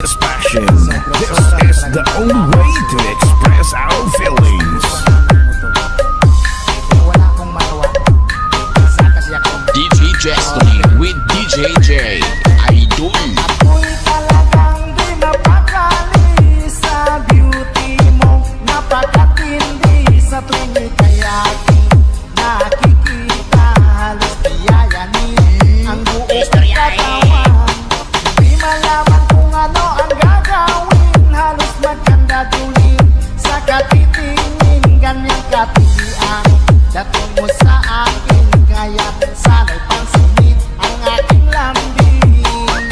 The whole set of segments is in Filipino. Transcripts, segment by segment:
This passion. This is the only way to express our feelings. Wala akong magawa. Isa kasi ako. DJ Destiny with DJ J. Idol. Ako'y talagang di mapakali sa beauty mo. Napakatindi sa tuwing ika'y aking nakikita. Halos biyayanin ang buong katawan. Di malaman kung ano ang gagawin. Halos magkandadulin sa katitingin. Ganyang katilian dating mo sa akin. Kaya sana'y pansinin ang aking lambing.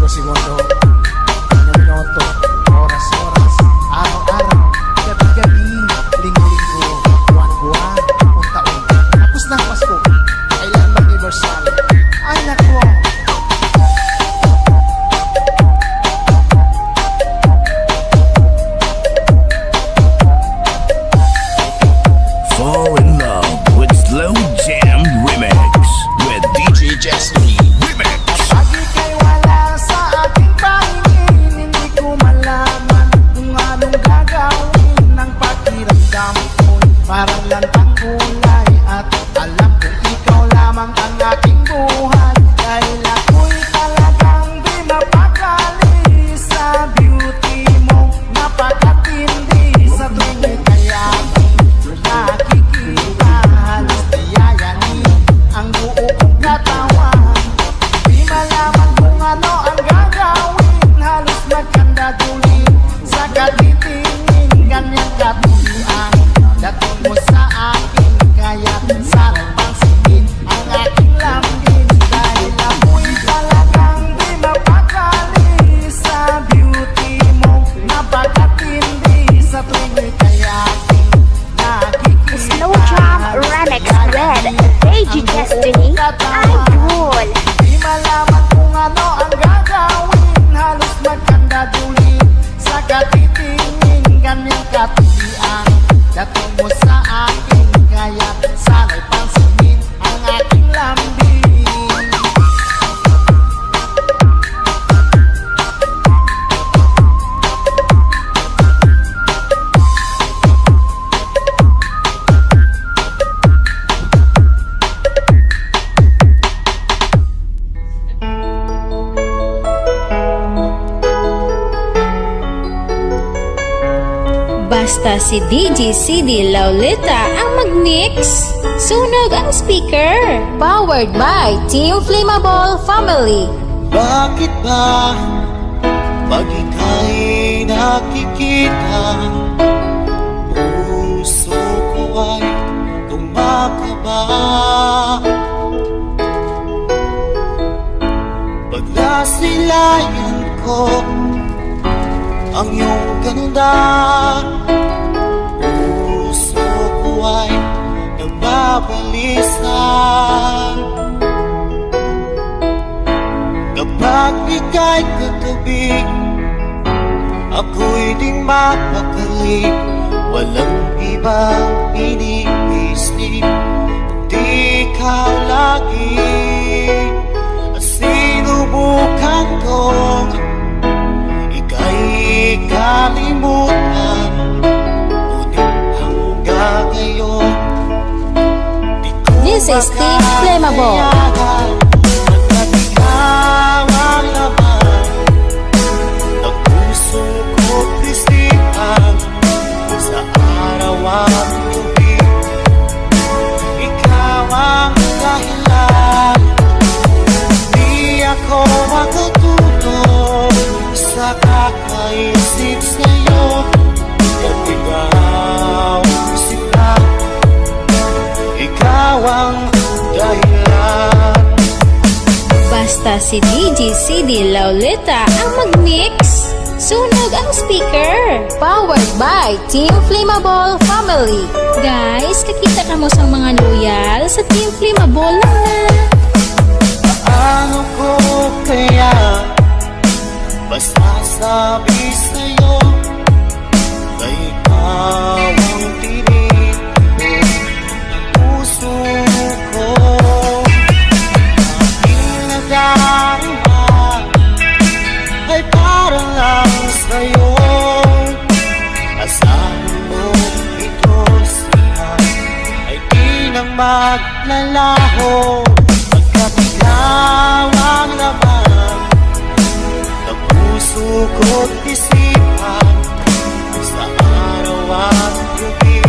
Segundo, minuto, oras-oras, araw-araw, gabi-gabi, linggo-linggo, buwan-buwan, taon-taon. Tapos na ang Pasko, kailan mag-anniversary? Ay nako! Fall in love with Slow Jam Remix with DJ Destiny. Remix. Pag ika'y wala sa aking pahingin, hindi ko malaman kung anong gagawin ng pakiramdam ko'y parang lantang kulay. At alam kong ikaw lamang ang aking buhay. Dahil ako'y talagang di mapakali sa beauty mo. Napakatindi sa tuwing ika'y aking nakikita. Halos biyayanin ang buo kong katawan. Di malaman kung ano ang gagawin. Halos magkandadulin sa katitingin. Ganyang katulian dating mo sa akin. Kaya sana'y pansinin ang aking lambing. Dahil ako'y talagang di mapakali sa beauty mo. Napakatindi sa tuwing ika'y aking nakikita. Slow Jam Remix with DJ Destiny. Idol. Di malaman kung ano ang gagawin. Halos magkandadulin sa katitingin. Ganyang katilian dating mo sa akin. Kaya sana'y pansinin ang aking lambing. Basta si DJ CD Laulita ang mag-mix. Sunog ang speaker. Powered by Team Flammable Family. Bakit ba pag ika'y nakikita, puso ko ay tumakaba? Pag nasilayan ko ang iyong ganda, puso ko ay nababalisan. Kapag ika'y katabi, ako'y di mapakali. Walang ibang iniisip, di ikaw lagi. At sinubukan kong ika'y kalimutan, ngunit hanggang ngayon di ko This is Team Flammable. makayanan. Hanggat ikaw ang laman ng puso ko't isipan, sa araw at gabi ikaw ang dahilan. Di ako makatulog sa kakaisip sa'yo. At ikaw sila, ikaw ang dahilan. Basta si DJ CD Laulita ang mag-mix. Sunog ang speaker. Powered by Team Flammable Family. Guys, kakita ka mo sa mga loyal sa Team Flammable lang na. Paano ko kaya masasabi sa'yo na ikaw ang tinig ng puso ko? Aking nadarama ay naglalaho, pagkatigaw ang laman ng puso ko't isipan. Sa araw at gabi,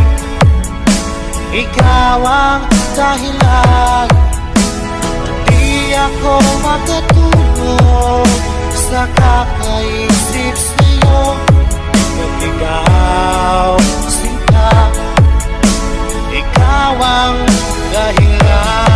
ikaw ang dahilan. Di ako makatulog sa kakaisip sa'yo. Pag ikaw sinta, ikaw ang dahilan.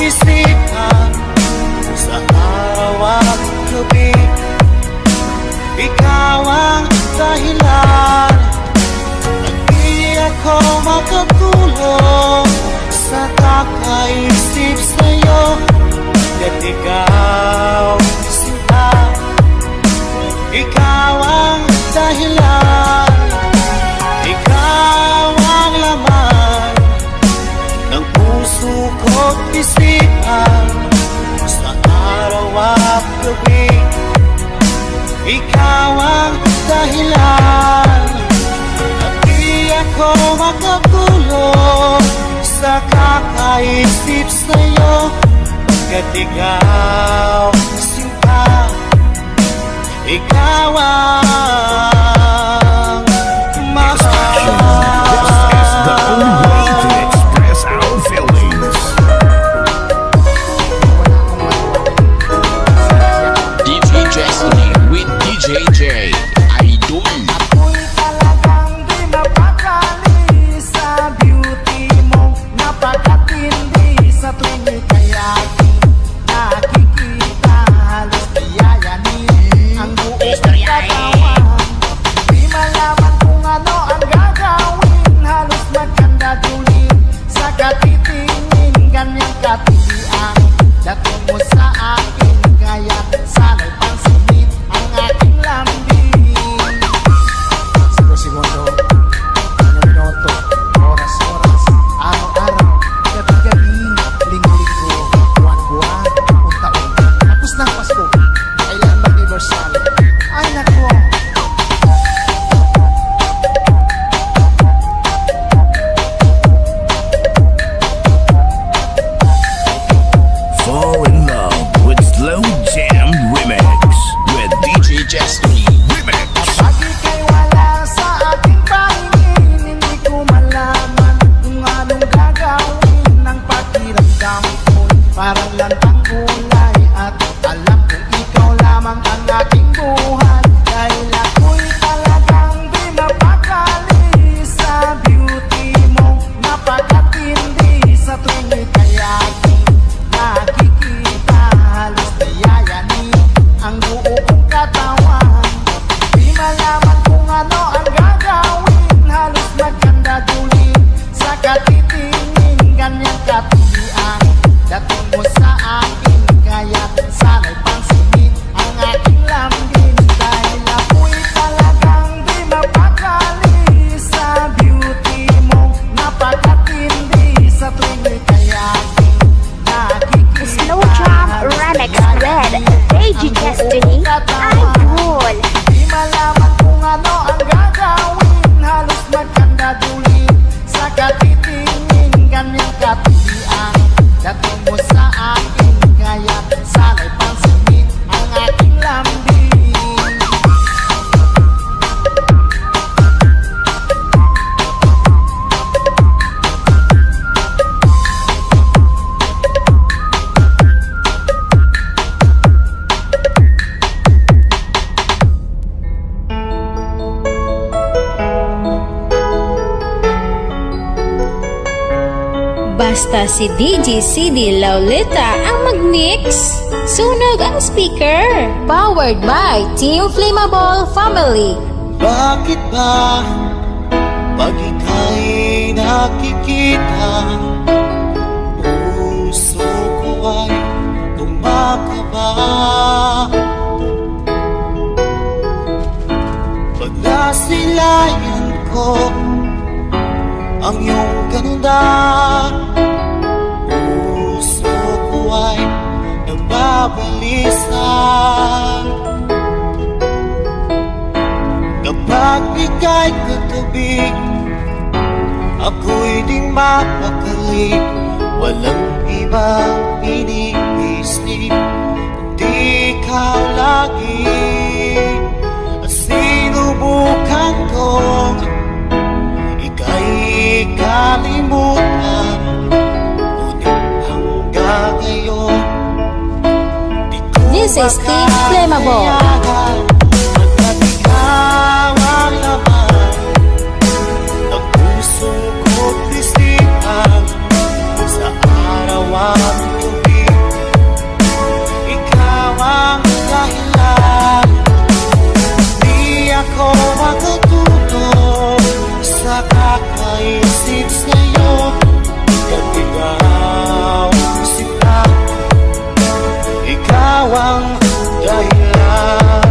Isipan sa araw at gabi, ikaw ang dahilan. Hindi ako makatulog sa kakaisip sa'yo. At ikaw sinta, ikaw ang dahilan. Ikaw ang laman ng puso ko't isipan. Sa araw at gabi, ikaw ang dahilan. At di ako makatulog sa kakaisip sa'yo. Pagkat ikaw sinta, ikaw ang mahal. This is the only way to express our feelings. DJ Destiny with DJ J. Idol. Ako'y talagang di mapakali sa beauty mo. Napakatindi sa tuwing ika'y aking nakikita. Halos yayanin ang buong katawan. Di malaman kung ano ang gagawin. Halos magkandadulin sa katitingin. Ganyang katilian dating mo sa akin. Kaya sana'y pansinin ang aking lambing. Segundo, minuto, oras, araw-araw, gabi-gabi, linggo-linggo, buwan-buwan, taon-taon. Tapos ng Pasko, kailan mag-anniversary? Ay nako! Fall in love with Slow Jam Remix with DJ Destiny. Remix. Kapag ika'y wala sa aking pahingin, hindi ko malaman kung anong gagawin. Ang pakiramdam ko'y parang lantang kulay. At alam kong ikaw lamang ang aking buhay. Dahil ako'y talagang di mapakali sa beauty mo. Napakatindi sa tuwing ika'y aking nakikita. Halos yayanin ang buo kong katawan. Di malaman kung ano ang gagawin. Halos magkandadulin sa katitingin. Ganyang katilian dating mo sa akin. Basta si DJ CD Lauleta ang mag-mix. Sunog ang speaker. Powered by Team Flammable Family. Bakit ba pag ika'y nakikita, puso ko ay kumakaba? Pag nasilayan ko ang iyong ganda, puso ko ay nababalisa. Kapag ika'y katabi, ako'y di mapakali. Walang ibang iniisip, kundi ikaw lagi. At sinubukan kong ika'y kalimutan, ngunit hanggang ngayon di ko This is Team Flammable. makayanan. Pagkat ikaw ang laman ng puso ko't isipan, sa araw at gabi ikaw ang dahilan. Di ako makatulog sa kakaisip sa'yo, pagkat ikaw sila, ikaw ang dahilan.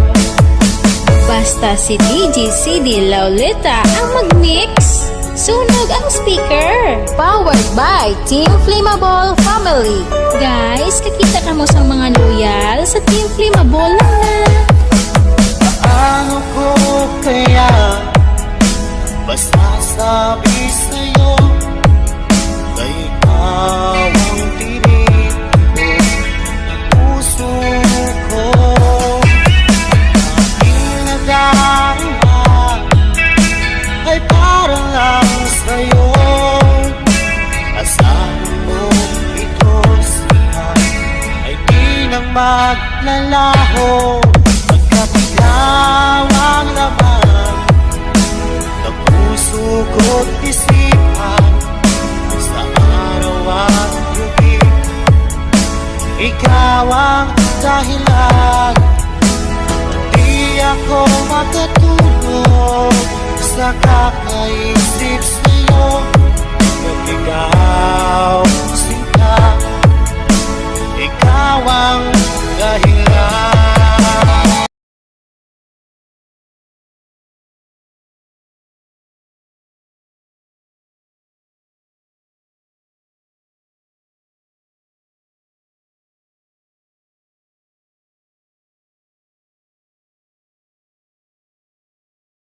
Basta si DJ CD Lauleta ang mag-mix. Sunog ang speaker. Powered by Team Flammable Family. Guys, kakita ka mo sa mga loyal sa Team Flammable na. Ano ko kaya masasabi sa'yo, na ikaw ang tinig ng puso ko? Aking nadarama ay para lang sa'yo. Asahan mo ito siya ay di nang maglalaho, pagkat ikaw ang laman ng puso ko't isipan, sa araw at gabi ikaw ang dahilan. Di ako makatulog sa kakaisip